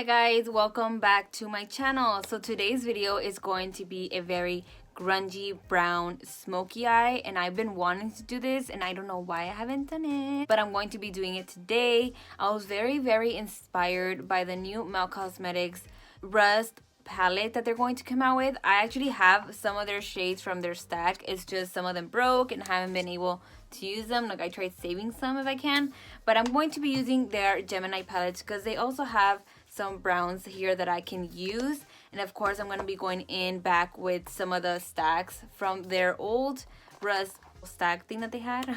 Hi guys, welcome back to my channel. So today's video is going to be a very grungy brown smoky eye, and I've been wanting to do this and I don't know why I haven't done it, but I'm going to be doing it today. I was very inspired by the new Mel Cosmetics Rust palette that they're going to come out with. I actually have some of their shades from their stack. It's just some of them broke and haven't been able to use them. Like, I tried saving some if I can, but I'm going to be using their Gemini palettes because they also have some browns here that I can use. And of course I'm going to be going in back with some of the stacks from their old Rust stack thing that they had.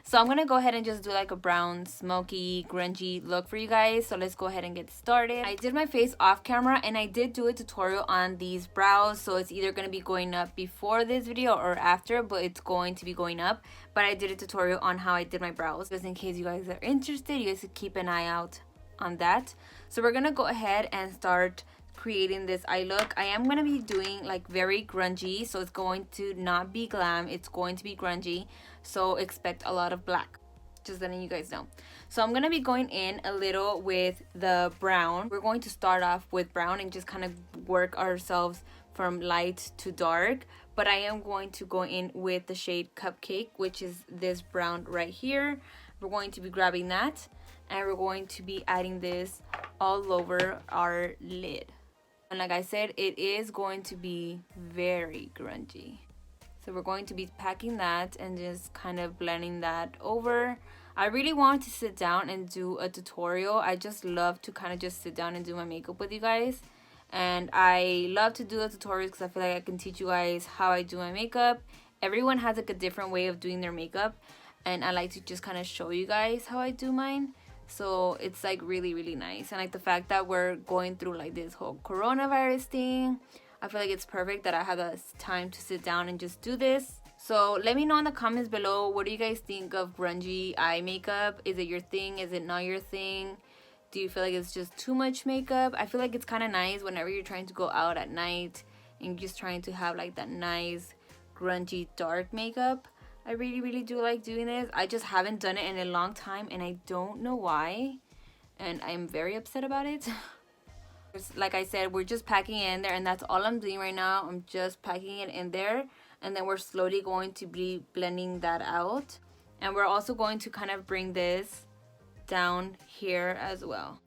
So I'm going to go ahead and just do like a brown smoky grungy look for you guys. So let's go ahead and get started. I did my face off camera and I did do a tutorial on these brows, so it's either going to be going up before this video or after, but it's going to be going up. But I did a tutorial on how I did my brows, just in case you guys are interested. You guys could keep an eye out on that. So we're gonna go ahead and start creating this eye look. I am gonna be doing like very grungy, so it's going to not be glam, it's going to be grungy, so expect a lot of black, just letting you guys know. So I'm gonna be going in a little with the brown. We're going to start off with brown and just kind of work ourselves from light to dark, but I am going to go in with the shade Cupcake, which is this brown right here. We're going to be grabbing that and we're going to be adding this all over our lid. And like I said, it is going to be very grungy. So we're going to be packing that and just kind of blending that over. I really want to sit down and do a tutorial. I just love to kind of just sit down and do my makeup with you guys. And I love to do the tutorials because I feel like I can teach you guys how I do my makeup. Everyone has like a different way of doing their makeup, and I like to just kind of show you guys how I do mine. So it's like really nice. And like the fact that we're going through like this whole coronavirus thing, I feel like it's perfect that I have the time to sit down and just do this. So let me know in the comments below, what do you guys think of grungy eye makeup? Is it your thing? Is it not your thing? Do you feel like it's just too much makeup? I feel like it's kind of nice whenever you're trying to go out at night and just trying to have like that nice grungy dark makeup. I really do like doing this. I just haven't done it in a long time and I don't know why, and I'm very upset about it. Like I said, we're just packing it in there, and that's all I'm doing right now. I'm just packing it in there, and then we're slowly going to be blending that out. And we're also going to kind of bring this down here as well.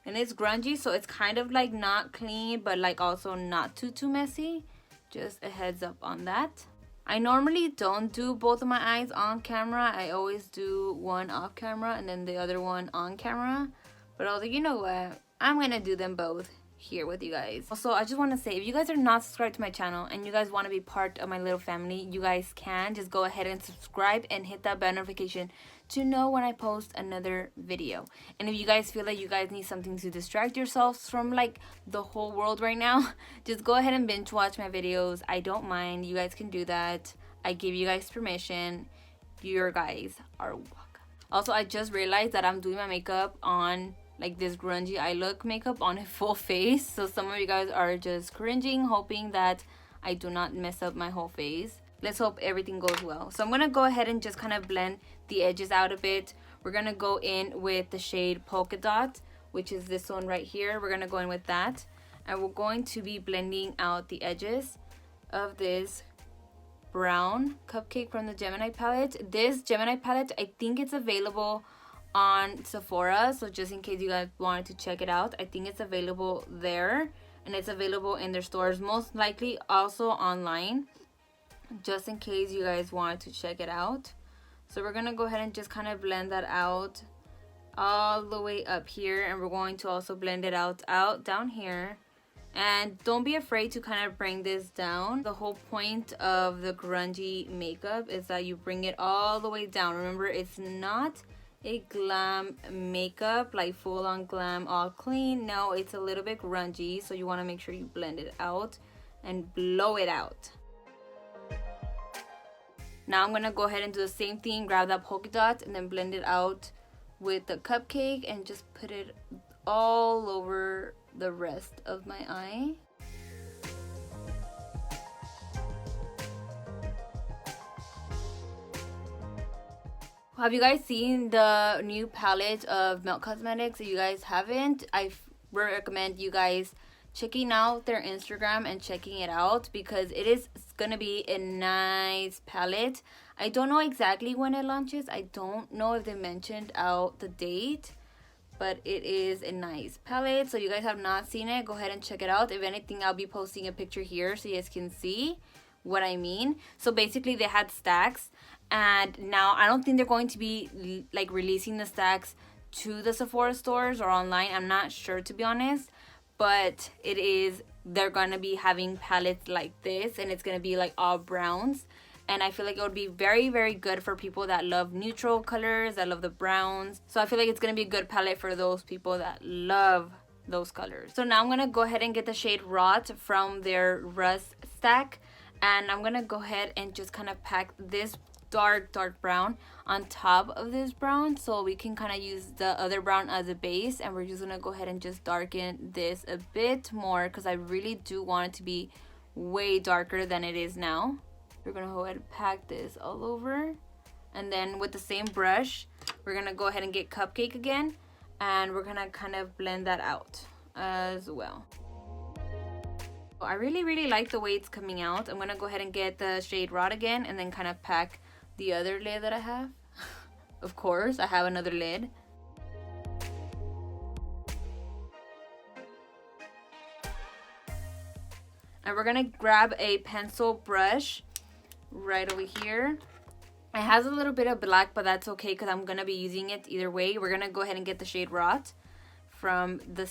And it's grungy, so it's kind of like not clean, but like also not too messy. Just a heads up on that. I normally don't do both of my eyes on camera. I always do one off camera and then the other one on camera. But I was like, you know what? I'm gonna do them both here with you guys. Also, I just want to say, if you guys are not subscribed to my channel and you guys want to be part of my little family, you guys can just go ahead and subscribe and hit that bell notification to know when I post another video. And if you guys feel like you guys need something to distract yourselves from like the whole world right now, just go ahead and binge watch my videos. I don't mind. You guys can do that. I give you guys permission. You guys are welcome. Also, I just realized that I'm doing my makeup on like this grungy eye look makeup on a full face, so some of you guys are just cringing, hoping that I do not mess up my whole face. Let's hope everything goes well. So I'm gonna go ahead and just kind of blend the edges out a bit. We're gonna go in with the shade Polka Dot, which is this one right here. We're gonna go in with that, and we're going to be blending out the edges of this brown Cupcake from the Gemini palette. This Gemini palette, I think it's available on Sephora, so just in case you guys wanted to check it out, I think it's available there, and it's available in their stores, most likely also online, just in case you guys wanted to check it out. So we're gonna go ahead and just kind of blend that out all the way up here, and we're going to also blend it out down here. And don't be afraid to kind of bring this down. The whole point of the grungy makeup is that you bring it all the way down. Remember, it's not a glam makeup, like full on glam, all clean. No, it's a little bit grungy, so you want to make sure you blend it out and blow it out. Now I'm gonna go ahead and do the same thing, grab that polka dot and then blend it out with the Cupcake and just put it all over the rest of my eye. Have you guys seen the new palette of Milk Cosmetics? If you guys haven't, I recommend you guys checking out their Instagram and checking it out, because it is gonna be a nice palette. I don't know exactly when it launches. I don't know if they mentioned out the date, but it is a nice palette. So you guys have not seen it, go ahead and check it out. If anything, I'll be posting a picture here so you guys can see what I mean. So basically they had stacks, and now I don't think they're going to be like releasing the stacks to the Sephora stores or online. I'm not sure, to be honest, but they're gonna be having palettes like this, and it's gonna be like all browns. And I feel like it would be very, very good for people that love neutral colors, that love the browns. So I feel like it's gonna be a good palette for those people that love those colors. So now I'm gonna go ahead and get the shade Rot from their Rust stack, and I'm gonna go ahead and just kind of pack this dark brown on top of this brown, so we can kind of use the other brown as a base. And we're just gonna go ahead and just darken this a bit more, because I really do want it to be way darker than it is now. We're gonna go ahead and pack this all over, and then with the same brush we're gonna go ahead and get Cupcake again, and we're gonna kind of blend that out as well. I really like the way it's coming out. I'm gonna go ahead and get the shade Rot again, and then kind of pack the other lid that I have. Of course, I have another lid. And we're gonna grab a pencil brush right over here. It has a little bit of black, but that's okay because I'm gonna be using it either way. We're gonna go ahead and get the shade Rot from the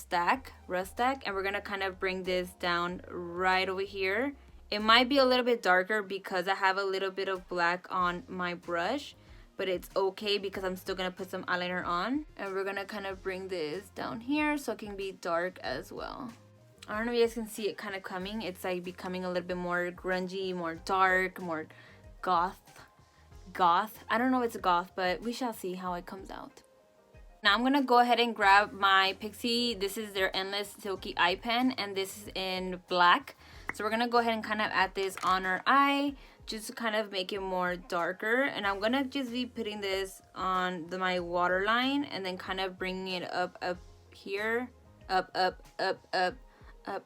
Rust stack, and we're gonna kind of bring this down right over here. It might be a little bit darker because I have a little bit of black on my brush, but it's okay because I'm still gonna put some eyeliner on. And we're gonna kind of bring this down here so it can be dark as well. I don't know if you guys can see it kind of coming. It's like becoming a little bit more grungy, more dark, more goth. I don't know if it's a goth, but we shall see how it comes out. Now I'm gonna go ahead and grab my Pixi. This is their Endless Silky Eye Pen, and this is in black. So we're gonna go ahead and kind of add this on our eye, just to kind of make it more darker. And I'm gonna just be putting this on my waterline, and then kind of bringing it up here, up. I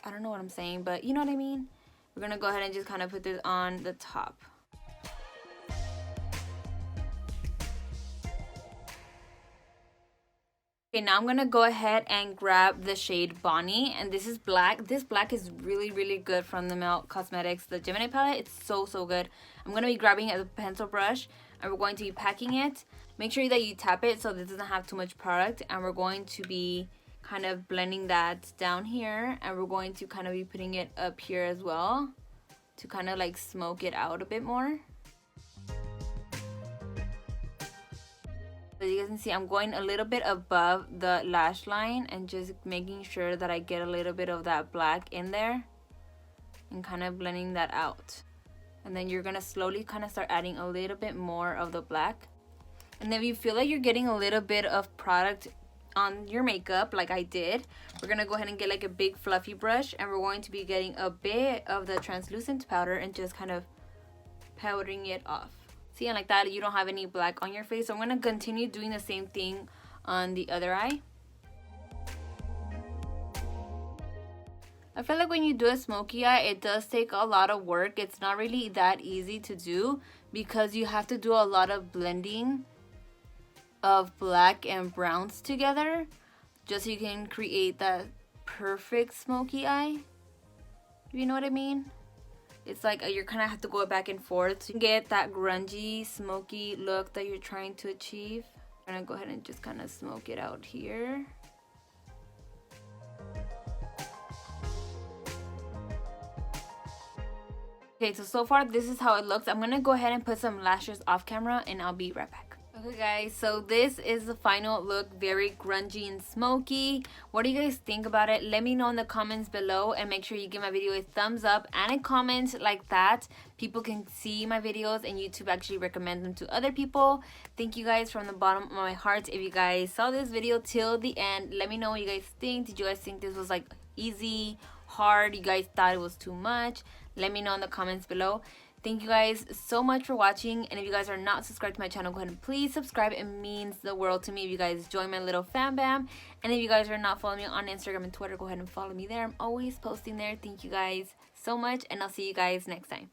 don't know what I'm saying, but you know what I mean. We're gonna go ahead and just kind of put this on the top. Okay, now I'm gonna go ahead and grab the shade Bonnie, and this is black. This black is really good from the Milk Cosmetics, the Gemini palette. It's so good. I'm gonna be grabbing a pencil brush, and we're going to be packing it. Make sure that you tap it so this doesn't have too much product, and we're going to be kind of blending that down here, and we're going to kind of be putting it up here as well to kind of like smoke it out a bit more. As you guys can see, I'm going a little bit above the lash line and just making sure that I get a little bit of that black in there and kind of blending that out. And then you're gonna slowly kind of start adding a little bit more of the black. And then if you feel like you're getting a little bit of product on your makeup like I did, we're gonna go ahead and get like a big fluffy brush, and we're going to be getting a bit of the translucent powder and just kind of powdering it off. See, and like that you don't have any black on your face. So I'm gonna continue doing the same thing on the other eye. I feel like when you do a smoky eye, it does take a lot of work. It's not really that easy to do because you have to do a lot of blending of black and browns together just so you can create that perfect smoky eye, if you know what I mean. It's like you're kind of have to go back and forth to get that grungy smoky look that you're trying to achieve. I'm gonna go ahead and just kind of smoke it out here. Okay, so far this is how it looks. I'm gonna go ahead and put some lashes off camera, and I'll be right back. Okay guys, so this is the final look, very grungy and smoky. What do you guys think about it? Let me know in the comments below, and make sure you give my video a thumbs up and a comment. Like that people can see my videos and YouTube actually recommend them to other people. Thank you guys from the bottom of my heart. If you guys saw this video till the end, let me know what you guys think. Did you guys think this was like easy, hard? You guys thought it was too much? Let me know in the comments below. Thank you guys so much for watching, and if you guys are not subscribed to my channel, go ahead and please subscribe. It means the world to me if you guys join my little fam bam. And if you guys are not following me on Instagram and Twitter, go ahead and follow me there. I'm always posting there. Thank you guys so much, and I'll see you guys next time.